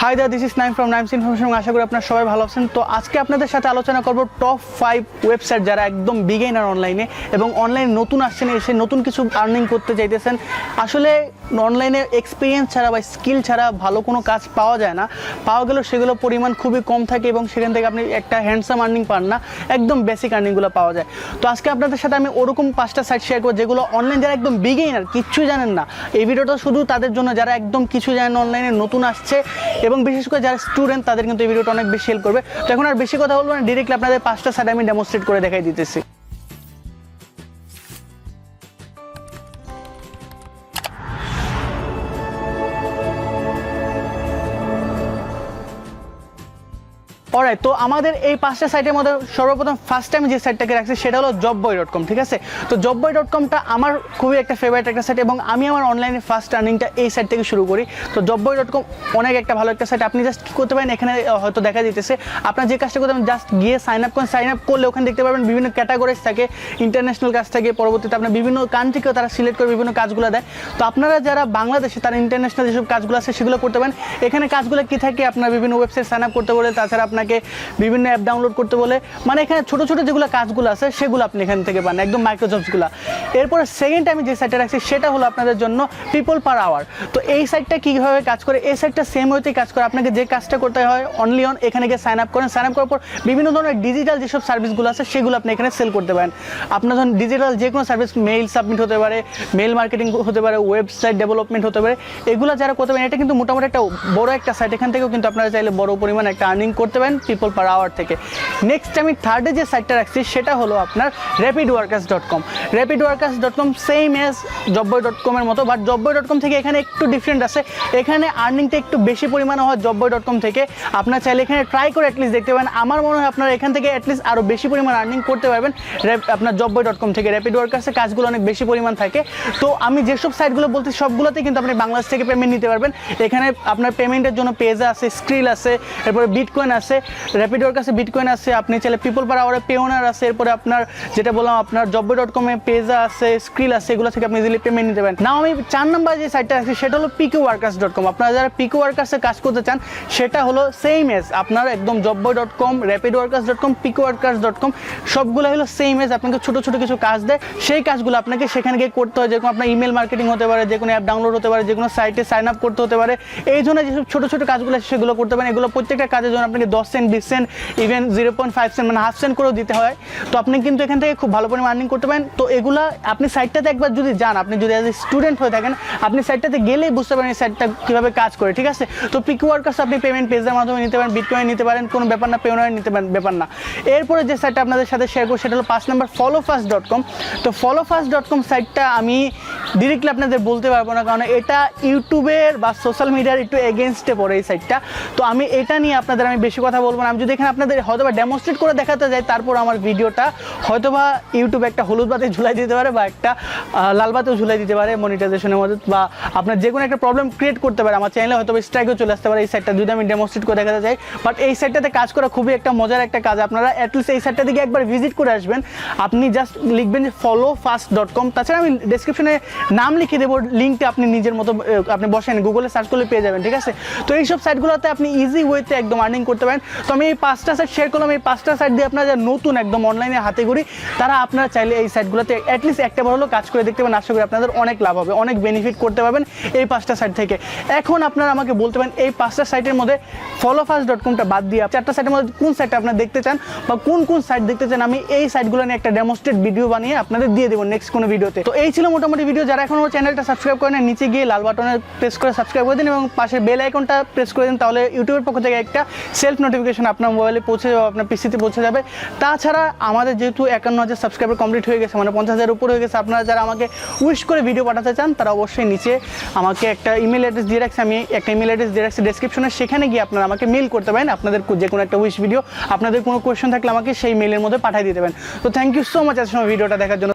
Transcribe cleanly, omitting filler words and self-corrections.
High দা, this is Naim from Naim's information. আশা করি আপনারা সবাই ভালো আছেন। তো আজকে আপনাদের সাথে আলোচনা করব টপ 5 ওয়েবসাইট যারা একদম বিগিনার অনলাইনে এবং অনলাইনে নতুন আসছেন, এসে নতুন কিছু আর্নিং করতে চাইতেছেন। আসলে অনলাইনে এক্সপিরিয়েন্স ছাড়া বা স্কিল ছাড়া ভালো কোনো কাজ পাওয়া যায় না, পাওয়া গেলেও সেগুলো পরিমাণ খুবই কম থাকে এবং সেখান থেকে আপনি একটা হ্যান্ডসাম আর্নিং পান না, একদম বেসিক আর্নিংগুলো পাওয়া যায়। তো আজকে আপনাদের সাথে আমি ওরকম 5টা সাইট শেয়ার করবো যেগুলো অনলাইন যারা একদম বিগিনার, কিচ্ছু জানেন না। এই ভিডিওটা শুধু তাদের জন্য যারা একদম কিছু জানেন, অনলাইনে নতুন আসছে এবং বিশেষ করে যারা স্টুডেন্ট, তাদের কিন্তু এই ভিডিওটা অনেক বেশি হেল্প করবে। তো এখন আর বেশি কথা বলবো না, ডিরেক্টলি আপনাদের 5টা সাইট আমি ডেমনস্ট্রেট করে দেখাই দিতেছি। অলরাইট, তো আমাদের এই 5টা সাইটের মধ্যে সর্বপ্রথম ফার্স্ট আমি যে সাইটটাকে রাখছি সেটা হলো jobboy.com। ঠিক আছে, তো jobboy.comটা আমার খুবই একটা ফেভারিট একটা সাইট এবং আমি আমার অনলাইনে ফার্স্ট আর্নিংটা এই সাইট থেকে শুরু করি। তো jobboy.com অনেক একটা ভালো একটা সাইট। আপনি জাস্ট কী করতে পারেন, এখানে হয়তো দেখা দিতেছে আপনার যে কাজটা করতে পারেন, জাস্ট গিয়ে সাইন আপ করেন। সাইন আপ করলে ওখানে দেখতে পারবেন বিভিন্ন ক্যাটাগরিজ থাকে, ইন্টারন্যাশনাল কাজ থাকে, পরবর্তীতে আপনার বিভিন্ন কান্ট্রিকেও তারা সিলেক্ট করে বিভিন্ন কাজগুলো দেয়। তো আপনারা যারা বাংলাদেশে, তারা ইন্টারন্যাশনাল যেসব কাজগুলো আছে সেগুলো করতে পারেন। এখানে কাজগুলো কী থাকে, আপনার বিভিন্ন ওয়েবসাইট সাইন আপ করতে বলে, তাছাড়া আপনাকে বিভিন্ন অ্যাপ ডাউনলোড করতে বলে, মানে এখানে ছোটো ছোটো যেগুলো কাজগুলো আছে সেগুলো আপনি এখান থেকে পান, একদম মাইক্রোজবসগুলো। এরপরে সেকেন্ড আমি যে সাইটটা রাখছি সেটা হলো আপনাদের জন্য পিপল পার আওয়ার। তো এই সাইটটা কীভাবে কাজ করে, এই সাইটটা সেম ওয়েতেই কাজ করে। আপনাকে যে কাজটা করতে হয় অনলি অন এখানে গিয়ে সাইন আপ করেন। সাইন আপ করার পর বিভিন্ন ধরনের ডিজিটাল যেসব সার্ভিসগুলো আছে সেগুলো আপনি এখানে সেল করতে পারেন। আপনার ধরুন ডিজিটাল যে কোনো সার্ভিস, মেইল সাবমিট হতে পারে, মেইল মার্কেটিং হতে পারে, ওয়েবসাইট ডেভেলপমেন্ট হতে পারে, এগুলো যারা করতে পারেন, এটা কিন্তু মোটামুটি একটা বড় একটা সাইট। এখান থেকেও কিন্তু আপনারা চাইলে বড় পরিমাণে একটা আর্নিং করতে পারেন পিপল পার আওয়ার থেকে। নেক্সট আমি থার্ডে যে সাইটটা রাখছি সেটা হলো আপনার rapidworkers.com। rapidworkers.com same age jobboy.com এর মতো, বাট jobboy.com থেকে এখানে একটু ডিফারেন্ট আছে। এখানে আর্নিংটা একটু বেশি পরিমাণে হয় jobboy.com থেকে। আপনার চাইলে এখানে ট্রাই করে অ্যাটলিস্ট দেখতে পারেন। আমার মনে হয় আপনারা এখান থেকে অ্যাটলিস্ট আরও বেশি পরিমাণ আর্নিং করতে পারবেন আপনার jobboy.com থেকে। rapidworkers-এর কাজগুলো অনেক বেশি পরিমাণ থাকে। তো আমি যেসব সাইটগুলো বলছি সবগুলোতে কিন্তু আপনি বাংলাদেশ থেকে পেমেন্ট নিতে পারবেন। এখানে আপনার পেমেন্টের জন্য পেজা আছে, স্ক্রিল আছে, এরপরে বিটকয়েন আছে, rapidworkers-এ বিটকয়েন আছে, আপনি চাইলে পিপল পার আওয়ারে পেওনার আছে, এরপরে আপনার যেটা বললাম আপনার jobboy.com-এ পেজা আছে, স্ক্রিল আছে, এগুলো থেকে আপনি ইজিলি পেমেন্ট নিতে পারেন। নাও আমি 4 নম্বর যে সাইটটা আছে সেটা হলো picoworkers.com। আপনারা যারা picoworkers-এ কাজ করতে চান সেটা হলো সেম এজ আপনার একদম jobboy.com, rapidworkers.com, picoworkers.com সবগুলো হলো সেম এজ। আপনাকে ছোটো ছোটো কিছু কাজ দেয়, সেই কাজগুলো আপনাকে সেখানে গিয়ে করতে হয়। যেরকম আপনার ইমেল মার্কেটিং হতে পারে, যে কোনো অ্যাপ ডাউনলোড হতে পারে, যে কোনো সাইটে সাইন আপ করতে হতে পারে, এই ধরনের যেসব ছোটো ছোটো কাজগুলো আছে সেগুলো করতে পারেন। এগুলো প্রত্যেকটা কাজের জন্য আপনাকে 10 সেন্ট, 20 সেন্ট, ইভেন 0.5 সেন্ট মানে হাফ সেন্ট করেও দিতে হয়। তো আপনি কিন্তু এখান থেকে খুব ভালো পরিমাণ আর্নিং করতে পারেন। তো এগুলা আপনি সাইটটাতে একবার যদি যান, আপনি যদি অ্যাজ এ স্টুডেন্ট হয়ে থাকেন, আপনি সাইটটাতে গেলেই বুঝতে পারেন এই সাইটটা কীভাবে কাজ করে। ঠিক আছে, তো picoworkers আপনি পেমেন্ট পেজের মাধ্যমে নিতে পারেন, বিটকয়েন নিতে পারেন, কোনো ব্যাপার না, পেওনার নিতে পারেন, ব্যাপার না। এরপরে যে সাইটটা আপনাদের সাথে শেয়ার করবো সেটা হলো 5 নম্বর followfast.com। তো followfast.com সাইটটা আমি ডিরেক্টলি আপনাদের বলতে পারবো না, কারণ এটা ইউটিউবের বা সোশ্যাল মিডিয়ার একটু এগেনস্টে পড়ে এই সাইটটা। তো আমি এটা নিয়ে আপনাদের আমি বেশি কথা বলবো না। আমি যদি এখানে আপনাদের হয়তো বা ডেমনস্ট্রেট করে দেখাতে যাই, তারপর আমার ভিডিওটা হয়তোবা ইউটিউবে একটা হলুদ বাতি ঝুলাই দিতে পারে বা একটা লাল বাতিও ঝুলাই দিতে পারে মনিটাইজেশনের মধ্যে, বা আপনার যে কোনো একটা প্রবলেম ক্রিয়েট করতে পারে। আমার চ্যানেলে হয়তো স্ট্রাইকও চলে আসতে পারে এই সাইটটা যদি আমি ডেমনস্ট্রেট করে দেখাতে যাই। বাট এই সাইটটাতে কাজ করা খুবই একটা মজার একটা কাজ। আপনারা অ্যাটলিস্ট এই সাইটটা দিকে একবার ভিজিট করে আসবেন। আপনি জাস্ট লিখবেন যে followfast.com। তাছাড়া আমি ডেসক্রিপশনে নাম লিখে দেবো, লিঙ্কটা আপনি নিজের মতো আপনি বসেন, গুগলে সার্চ করলে পেয়ে যাবেন। ঠিক আছে, তো এইসব সাইটগুলোতে আপনি ইজি ওয়েতে একদম আর্নিং করতে পারেন। তো আমি এই 5টা সাইট শেয়ার করলাম। এই 5টা সাইট দিয়ে আপনারা যারা নতুন একদম অনলাইনে হাতে করি, তারা আপনারা চাইলে এই সাইটগুলোতে অ্যাটলিস্ট একটা বার হলেও কাজ করে দেখতে পারেন। আশা করি আপনাদের অনেক লাভ হবে, অনেক বেনিফিট করতে পারবেন এই 5টা সাইট থেকে। এখন আপনারা আমাকে বলতে পারেন এই 5টা সাইটের মধ্যে followfast.com-টা বাদ দিয়ে 4টা সাইটের মধ্যে কোন সাইটটা আপনারা দেখতে চান বা কোন কোন সাইট দেখতে চান। আমি এই সাইটগুলো নিয়ে একটা ডেমনস্ট্রেট ভিডিও বানিয়ে আপনাদের দিয়ে দেবো নেক্সট কোনো ভিডিওতে। তো এই ছিল মোটামুটি ভিডিও। যারা এখন আমার চ্যানেলটা সাবস্ক্রাইব করেন, নিচে গিয়ে লাল বাটনে প্রেস করে সাবস্ক্রাইব করে দিন এবং পাশের বেল আইকনটা প্রেস করে দিন, তাহলে ইউটিউবের পক্ষ থেকে একটা সেলফ নোটিফিকেশন আপনার মোবাইলে পৌঁছে যাবে, আপনার পিসিতে পৌঁছে যাবে। তাছাড়া আমাদের যেহেতু 51,000 সাবস্ক্রাইবার কমপ্লিট হয়ে গেছে, মানে 50,000 উপর হয়ে গেছে, আপনারা যারা আমাকে উইশ করে ভিডিও পাঠাতে চান তারা অবশ্যই নিচে আমাকে একটা ইমেল অ্যাড্রেস দিয়ে রাখছি। আমি একটা ইমেল অ্যাড্রেস দিয়ে রাখছি ডেসক্রিপশনে, সেখানে গিয়ে আপনারা আমাকে মেল করতে পারেন আপনাদের যে কোনো একটা উইশ ভিডিও। আপনাদের কোনো কোয়েশ্চেন থাকলে আমাকে সেই মেলের মধ্যে পাঠিয়ে দিতে পারেন। তো থ্যাংক ইউ সো মাচ আজকে ভিডিওটা দেখার জন্য।